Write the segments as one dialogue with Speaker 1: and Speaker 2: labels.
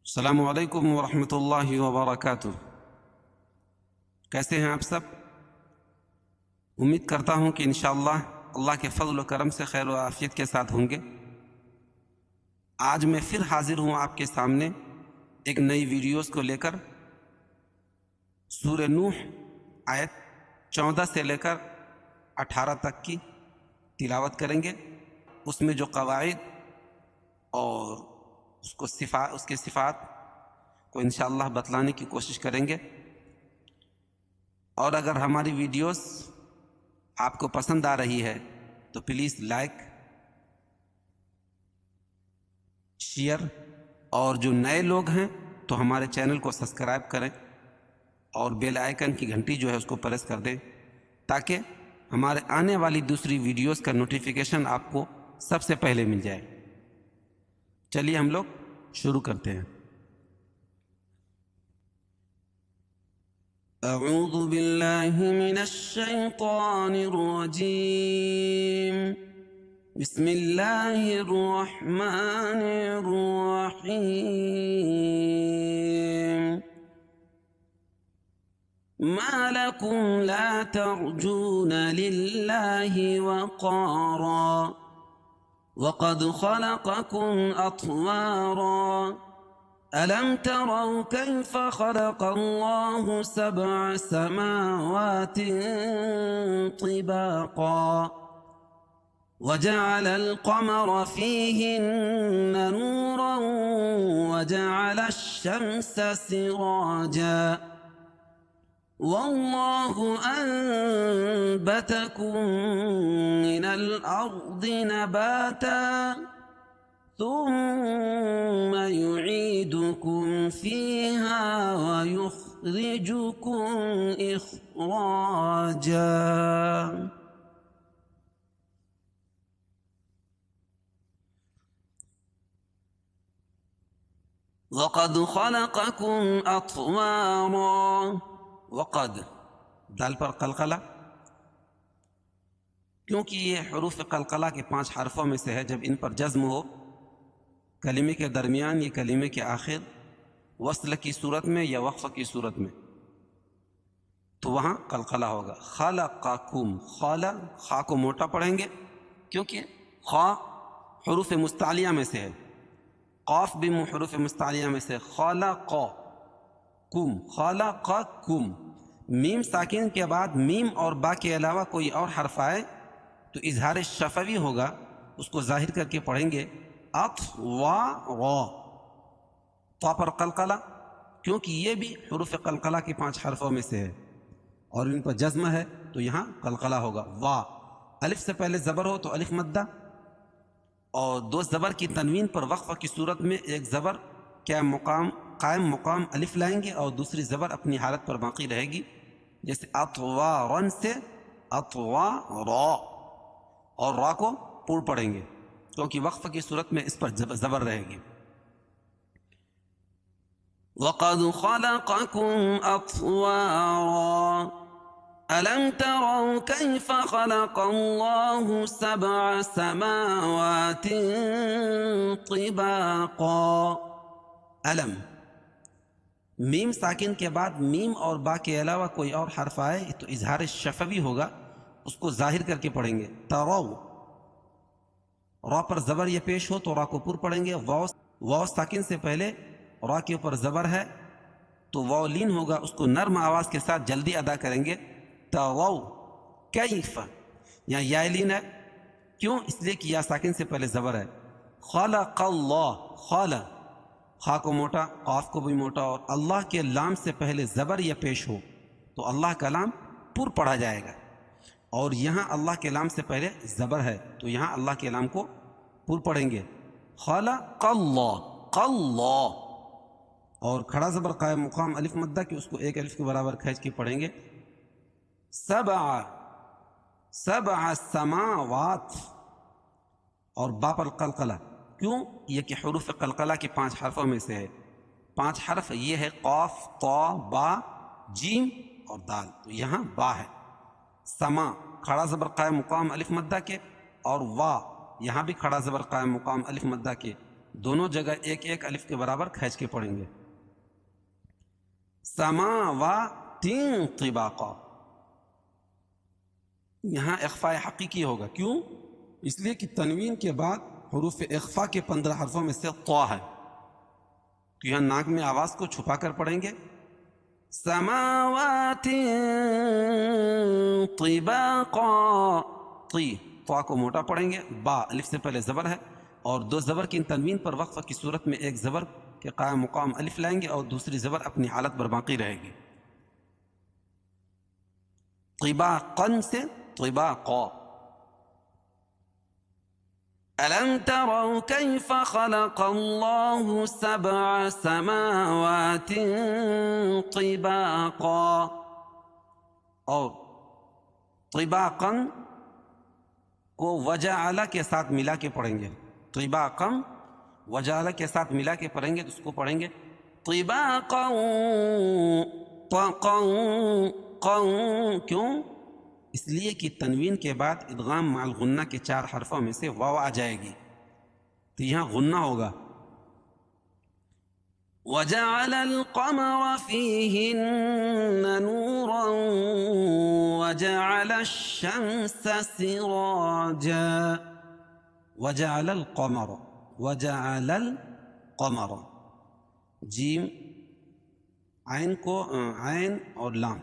Speaker 1: السلام علیکم ورحمۃ اللہ وبرکاتہ۔ کیسے ہیں آپ سب؟ امید کرتا ہوں کہ انشاءاللہ اللہ کے فضل و کرم سے خیر و عافیت کے ساتھ ہوں گے۔ آج میں پھر حاضر ہوں آپ کے سامنے ایک نئی ویڈیوز کو لے کر۔ سورہ نوح آیت 14 سے لے کر 18 تک کی تلاوت کریں گے۔ اس میں جو قواعد اور اس کے صفات کو انشاءاللہ بتلانے کی کوشش کریں گے۔ اور اگر ہماری ویڈیوز آپ کو پسند آ رہی ہے تو پلیز لائک، شیئر، اور جو نئے لوگ ہیں تو ہمارے چینل کو سبسکرائب کریں اور بیل آئیکن کی گھنٹی جو ہے اس کو پریس کر دیں تاکہ ہمارے آنے والی دوسری ویڈیوز کا نوٹیفیکیشن آپ کو سب سے پہلے مل جائے۔ چلیے ہم لوگ شروع کرتے ہیں۔ اعوذ باللہ من الشیطان الرجیم، بسم اللہ الرحمن الرحیم۔ ما لکم لا ترجون للہ وقارا وقد خلقكم أطوارا ألم تروا كيف خلق الله 7 سماوات طباقا وجعل القمر فيهن نورا وجعل الشمس سراجا والله أنبتكم من الأرض نباتا ثم يعيدكم فيها ويخرجكم إخراجا۔ وقد خلقكم أطوارا، وقد دال پر قلقلہ، کیونکہ یہ حروف قلقلہ کے 5 حرفوں میں سے ہے۔ جب ان پر جزم ہو کلمے کے درمیان یا کلمے کے آخر، وصل کی صورت میں یا وقف کی صورت میں، تو وہاں قلقلہ ہوگا۔ خلقکم، خا کو موٹا پڑھیں گے کیونکہ خا حروف مستعلیہ میں سے ہے، قاف بھی حروف مستعلیہ میں سے۔ خلقکم، میم ساکن کے بعد میم اور با کے علاوہ کوئی اور حرف آئے تو اظہار شفوی ہوگا، اس کو ظاہر کر کے پڑھیں گے اطوارا۔ طا پر قلقلہ کیونکہ یہ بھی حروف قلقلہ کے 5 حرفوں میں سے ہے اور ان پر جزم ہے تو یہاں قلقلہ ہوگا۔ وا، الف سے پہلے زبر ہو تو الف مدہ، اور 2 زبر کی تنوین پر وقفہ کی صورت میں ایک زبر قائم مقام الف لائیں گے اور دوسری زبر اپنی حالت پر باقی رہے گی، جیسے اطوارن سے اطوارا، اور را کو پور پڑھیں گے کیونکہ وقف کی صورت میں اس پر زبر رہے گی۔ وَقَدْ خَلَقَكُمْ أَطْوَارًا أَلَمْ تَرَوْا كَيْفَ خَلَقَ اللَّهُ 7 سَمَاوَاتٍ طِبَاقًا۔ علم، میم ساکن کے بعد میم اور با کے علاوہ کوئی اور حرف آئے تو اظہار شفوی ہوگا، اس کو ظاہر کر کے پڑھیں گے۔ ترو، را پر زبر یہ پیش ہو تو را کو پر پڑھیں گے۔ واو ساکن سے پہلے را کے اوپر زبر ہے تو واو لین ہوگا، اس کو نرم آواز کے ساتھ جلدی ادا کریں گے۔ ترو کیف، یہاں یا لین ہے، کیوں؟ اس لیے کہ یا ساکن سے پہلے زبر ہے۔ خلق اللہ، خا کو موٹا، قاف کو بھی موٹا، اور اللہ کے لام سے پہلے زبر یا پیش ہو تو اللہ کا لام پر پڑھا جائے گا، اور یہاں اللہ کے لام سے پہلے زبر ہے تو یہاں اللہ کے لام کو پر پڑھیں گے۔ خلق اللہ، قلّہ، اور کھڑا زبر قائم مقام الف مدہ کہ اس کو 1 الف کے برابر کھینچ کے پڑھیں گے۔ سبع سماوات، اور با پر قلقلہ، کیوں؟ یہ کہ حروف قلقلہ کے 5 حرفوں میں سے ہے۔ 5 حرف یہ ہے قاف، طا، با، جیم اور دال، تو یہاں با ہے۔ سما، کھڑا زبر قائم مقام الف مدہ کے، اور وا یہاں بھی کھڑا زبر قائم مقام الف مدہ کے، دونوں جگہ ایک ایک الف کے برابر کھینچ کے پڑھیں گے. سماوات طباقا، یہاں اخفاء حقیقی ہوگا. کیوں؟ اس لیے کہ تنوین کے بعد حروف اخفاء کے 15 حرفوں میں سے طا ہے، تو یہاں ناک میں آواز کو چھپا کر پڑھیں گے. سماوات طباقا، طا کو موٹا پڑھیں گے. با الف سے پہلے زبر ہے، اور دو زبر کی تنوین پر وقفہ کی صورت میں ایک زبر کے قائم مقام الف لائیں گے اور دوسری زبر اپنی حالت پر باقی رہے گی. طباقا سے طباقا. ألم تروا كيف خلق الله 7 سماوات طباقا، اور طباقا کو وجعل کے ساتھ ملا کے پڑھیں گے. طباقا وجعل کے ساتھ ملا کے پڑھیں گے تو اس کو پڑھیں گے طباقا طاقا قا. کیوں؟ اس لیے کہ تنوین کے بعد ادغام مع الغنہ کے 4 حرفوں میں سے واو آ جائے گی، تو یہاں غنہ ہوگا. وَجَعَلَ الْقَمَرَ فِيهِنَّ نُورًا وَجَعَلَ الشَّمْسَ سِرَاجًا. وَجَعَلَ الْقَمَرَ، وَجَعَلَ الْقَمَرَ، جیم عین کو عین اور لام،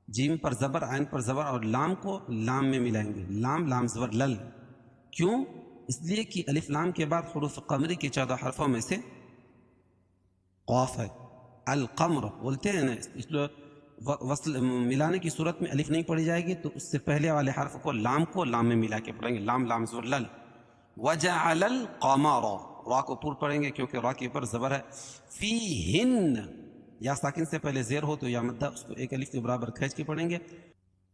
Speaker 1: جیم پر زبر، عین پر زبر، اور لام کو لام میں ملائیں گے. لام لام زبر لل. کیوں؟ اس لیے کہ الف لام کے بعد حروف قمری کے 14 حرفوں میں سے قاف ہے. القمر بولتے ہیں نا، اس لیے وصل ملانے کی صورت میں الف نہیں پڑھی جائے گی، تو اس سے پہلے والے حرف کو لام میں ملا کے پڑھیں گے. لام لام زبر لل. وجعل القمر، را کو پور پڑھیں گے کیونکہ را کے اوپر زبر ہے. فیہن، یا ساکن سے پہلے زیر ہو تو یا مدہ، اس کو ایک الف کے برابر کھینچ کے پڑھیں گے.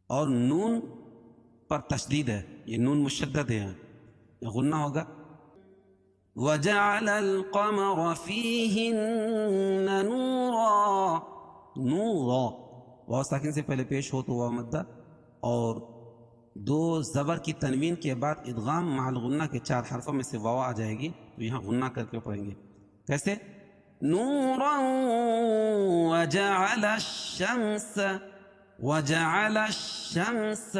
Speaker 1: اور نون پر تشدید ہے، یہ نون مشدد ہے، یہ غنہ ہوگا. وَجَعَلَ الْقَمَرَ فِيهِنَّ نُورًا، نورا، واو ساکن سے پہلے پیش ہو تو واو مدہ، اور 2 زبر کی تنوین کے بعد ادغام مع الغنہ کے 4 حرفوں میں سے واو آ جائے گی، تو یہاں غنہ کر کے پڑھیں گے. کیسے؟ نورا وجعل الشمس، وجعل الشمس،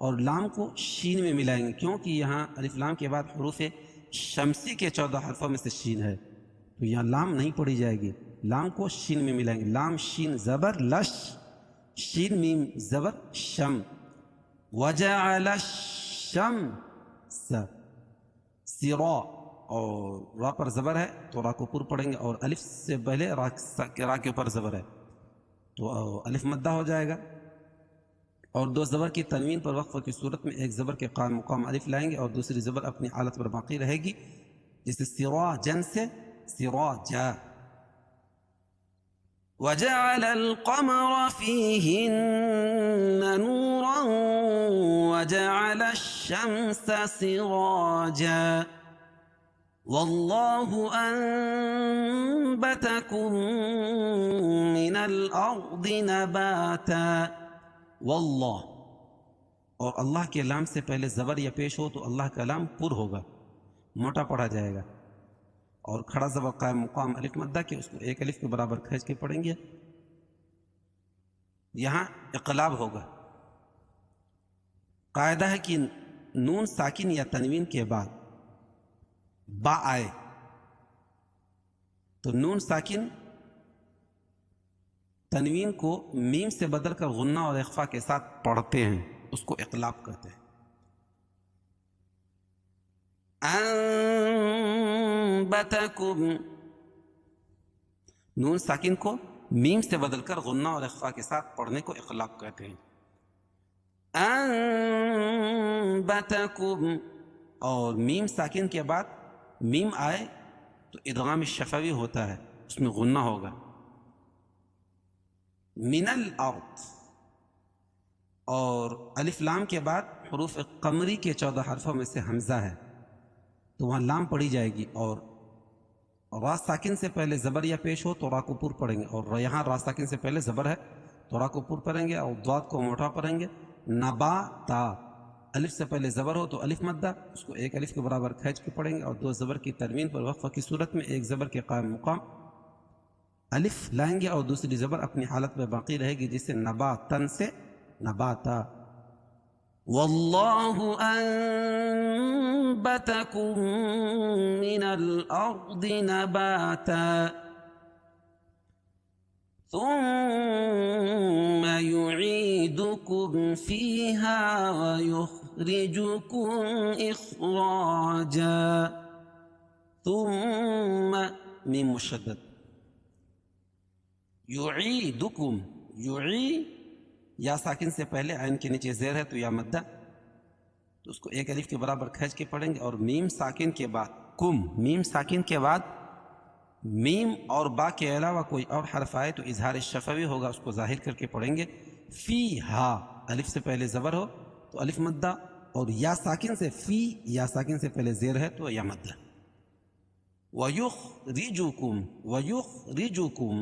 Speaker 1: اور لام کو شین میں ملائیں گے کیونکہ یہاں الف لام کے بعد حروف شمسی کے 14 حرفوں میں سے شین ہے، تو یہاں لام نہیں پڑھی جائے گی. لام کو شین میں ملائیں گے. لام شین زبر لش، شین میم زبر شم. وجعل الشمس سرا، اور را پر زبر ہے تو را کو پر پڑھیں گے، اور الف سے پہلے را کے اوپر زبر ہے تو الف مدہ ہو جائے گا. اور 2 زبر کی تنوین پر وقفہ کی صورت میں ایک زبر کے قائم مقام الف لائیں گے اور دوسری زبر اپنی حالت پر باقی رہے گی، جیسے سراجن سے سراجا. وَجَعَلَ الْقَمَرَ فِيهِنَّ نُورًا وَجَعَلَ الشَّمْسَ سِرَاجًا. وَاللَّهُ أَنبَتَكُم مِّنَ الْأَرْضِ نَبَاتًا. واللہ، اور اللہ کے لام سے پہلے زبر یا پیش ہو تو اللہ کا لام پر ہوگا، موٹا پڑھا جائے گا، اور کھڑا زبر قائم مقام الف مدہ کے اس کو ایک الف کے برابر کھینچ کے پڑھیں گے. یہاں اقلاب ہوگا. قاعدہ ہے کہ نون ساکن یا تنوین کے بعد با آئے تو نون ساکن تنوین کو میم سے بدل کر غنہ اور اخفاء کے ساتھ پڑھتے ہیں، اس کو اقلاب کہتے ہیں. انبتکم، نون ساکن کو میم سے بدل کر غنہ اور اخفاء کے ساتھ پڑھنے کو اقلاب کہتے ہیں. انبتکم، اور میم ساکن کے بعد میم آئے تو ادغام شفوی ہوتا ہے، اس میں غنہ ہوگا. من الارض، اور الف لام کے بعد حروف قمری کے 14 حرفوں میں سے حمزہ ہے تو وہاں لام پڑھی جائے گی، اور را ساکن سے پہلے زبر یا پیش ہو تو را کو پر پڑھیں گے، اور یہاں را ساکن سے پہلے زبر ہے تو را کو پر پڑھیں گے اور ضاد کو موٹا پڑھیں گے. نباتا، الف سے پہلے زبر ہو تو الف مدہ، اس کو ایک الف کے برابر کھینچ کے پڑھیں گے، اور دو زبر کی تنوین پر وقفہ کی صورت میں ایک زبر کے قائم مقام الف لائیں گے، اور دوسری زبر اپنی حالت میں باقی رہے گی، جسے نباتن سے نباتا۔ واللہ انبتکم من الارض نباتا ثم يعيدكم فيها ويخرجكم إخراجا ثم ميم مشدد يعيدكم يعي یا ساکن سے پہلے عین کے نیچے زیر ہے تو یا مدہ، تو اس کو ایک الف کے برابر کھینچ کے پڑھیں گے، اور میم ساکن کے بعد کم، میم ساکن کے بعد میم اور با کے علاوہ کوئی اور حرف آئے تو اظہار شفوی ہوگا، اس کو ظاہر کر کے پڑھیں گے۔ فی ہا، الف سے پہلے زبر ہو تو الف مدہ، اور یا ساکن سے فی، یا ساکن سے پہلے زیر ہے تو یا مدہ۔ وَيُخْرِجُكُمْ وَيُخْرِجُكُمْ،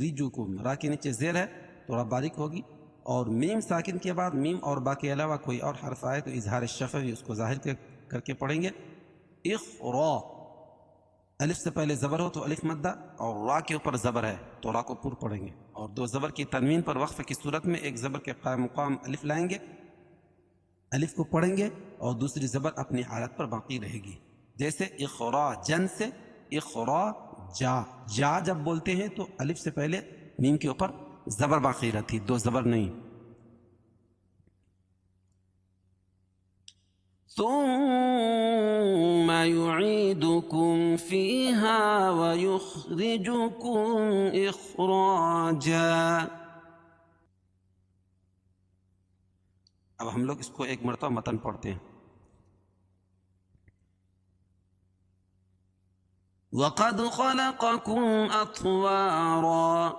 Speaker 1: رِجُكُمْ را کے نیچے زیر ہے تھوڑا باریک ہوگی، اور میم ساکن کے بعد میم اور با کے علاوہ کوئی اور حرف آئے تو اظہار شفوی، اس کو ظاہر کر کے پڑھیں گے۔ اخرا، الف سے پہلے زبر ہو تو الف مدہ، اور را کے اوپر زبر ہے تو را کو پر پڑھیں گے، اور دو زبر کی تنوین پر وقفے کی صورت میں ایک زبر کے قائم مقام الف لائیں گے، الف کو پڑھیں گے، اور دوسری زبر اپنی حالت پر باقی رہے گی، جیسے اخراجن سے اخراجا، جا جب بولتے ہیں تو الف سے پہلے میم کے اوپر زبر باقی رہتی، دو زبر نہیں۔ ثم يعيدكم فيها ويخرجكم إخراجا۔ اب ہم لوگ اس کو ایک مرتبہ متن پڑھتے ہیں۔ وَقَدْ خَلَقَكُمْ أَطْوَارًا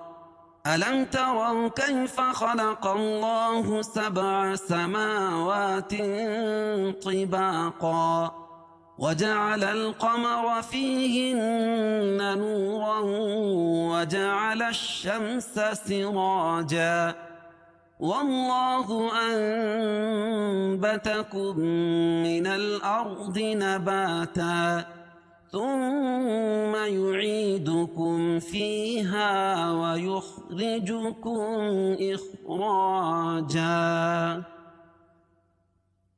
Speaker 1: أَلَمْ تَرَوْا كَيْفَ خَلَقَ اللَّهُ سَبْعَ سَمَاوَاتٍ طِبَاقًا وَجَعَلَ الْقَمَرَ فِيهِنَّ نُورًا وَجَعَلَ الشَّمْسَ سِرَاجًا وَاللَّهُ أَنبَتَكُم مِّنَ الْأَرْضِ نَبَاتًا ثم يعيدكم فيها ويخرجكم إخراجا۔